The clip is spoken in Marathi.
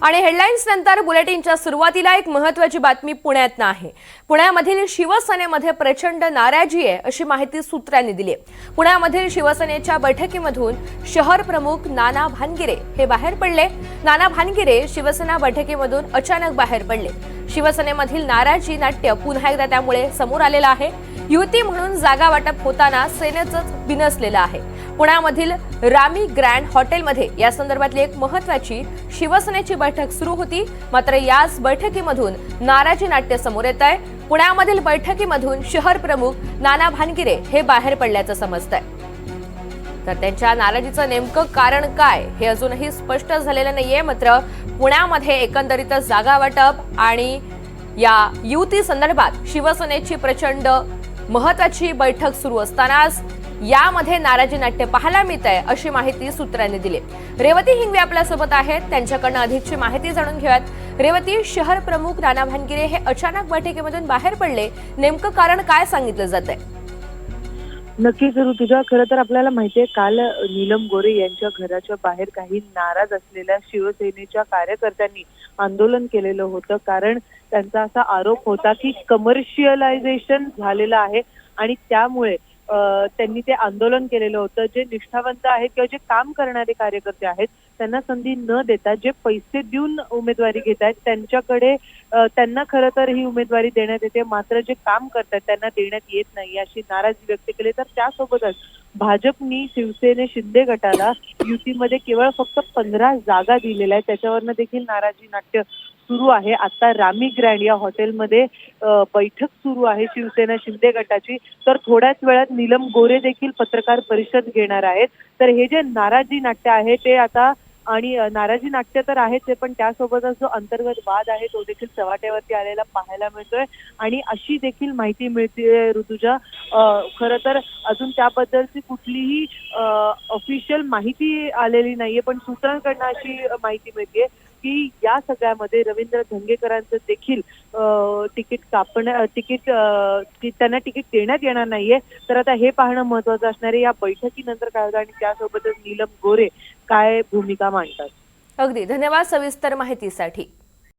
आणि हेडलाईन्स नंतर बुलेटिनच्या सुरुवातीला एक महत्त्वाची बातमी पुण्यातनं आहे। पुण्यामधील शिवसेनेमध्ये प्रचंड नाराजी आहे अशी माहिती सूत्रांनी दिली आहे। पुण्यामधील शिवसेनेच्या बैठकीमधून शहर प्रमुख नाना भानगिरे हे बाहेर पडले। नाना भानगिरे शिवसेना बैठकीमधून अचानक बाहेर पडले। शिवसेनेमधील नाराजी नाट्य पुन्हा एकदा त्यामुळे समोर आलेलं आहे। युती म्हणून जागा वाटप होताना सेनेचंच बिनसलेलं आहे। पुण्यामधील रामी ग्रँड हॉटेलमध्ये या संदर्भातली एक महत्त्वाची शिवसेनेची बैठक सुरू होती, मात्र याच बैठकीमधून नाराजी नाट्य समोर येत आहे। पुण्यामधील बैठकीमधून शहर प्रमुख नाना भानगिरे हे बाहेर पडल्याचं समजतंय। तर त्यांच्या नाराजीचं नेमकं कारण काय हे अजूनही स्पष्ट झालेलं नाहीये। मात्र पुण्यामध्ये एकंदरीतच जागा वाटप आणि या युती संदर्भात शिवसेनेची प्रचंड महत्त्वाची बैठक सुरू असतानाच यामध्ये नाराजी नाट्य पाहायला मिळत आहे अशी माहिती सूत्रांनी दिली। रेवती हिंगवे आपल्यासोबत आहेत, त्यांच्याकडनं अधिकची माहिती जाणून घेऊयात। रेवती, शहर प्रमुख नाना भानगिरे हे अचानक बैठकीमधून बाहेर पडले, नेमकं कारण काय सांगितलं जातंय? नक्कीच ऋतुजा, खरं तर आपल्याला माहितीये काल नीलम गोरे यांच्या घराच्या बाहेर काही नाराज असलेल्या शिवसेनेच्या कार्यकर्त्यांनी आंदोलन केलेलं होतं। कारण त्यांचा असा आरोप होता की कमर्शियलायझेशन झालेलं आहे आणि त्यामुळे त्यांनी ते आंदोलन केलेलं होतं। जे निष्ठावंत आहेत किंवा जे काम करणारे कार्यकर्ते आहेत त्यांना संधी न देता जे पैसे देऊन उमेदवारी घेत आहेत त्यांच्याकडे त्यांना खरं तर ही उमेदवारी देण्यात येते, मात्र जे काम करतात त्यांना देण्यात येत नाही अशी नाराजी व्यक्त केली। तर त्यासोबतच भाजपनी शिवसेने शिंदे गटाला युतीमध्ये केवळ फक्त 15 जागा दिलेल्या आहेत, त्याच्यावरनं देखील नाराजी नाट्य सुरू आहे। आता रामी ग्रँड या हॉटेलमध्ये बैठक सुरू आहे शिवसेना शिंदे गटाची। तर थोड्याच वेळात नीलम गोरे देखील पत्रकार परिषद घेणार आहेत। तर हे जे नाराजी नाट्य आहे ते आता आणि नाराजी नाट्य तर आहेच आहे, पण त्यासोबतच जो अंतर्गत वाद आहे तो देखील चव्हाट्यावरती आलेला पाहायला मिळतोय आणि अशी देखील माहिती मिळते ऋतुजा। खरं तर अजून त्याबद्दलची कुठलीही ऑफिशियल माहिती आलेली नाहीये, पण सूत्रांकडनं अशी माहिती मिळते की या सगळ्यामध्ये रवींद्र धंगेकरांचं देखील त्यांना तिकीट देण्यात येणार नाहीये। तर आता हे पाहणं महत्वाचं असणार आहे या बैठकीनंतर काय होतं आणि त्यासोबतच नीलम गोरे काय भूमिका मांडतात। अगदी धन्यवाद सविस्तर माहितीसाठी।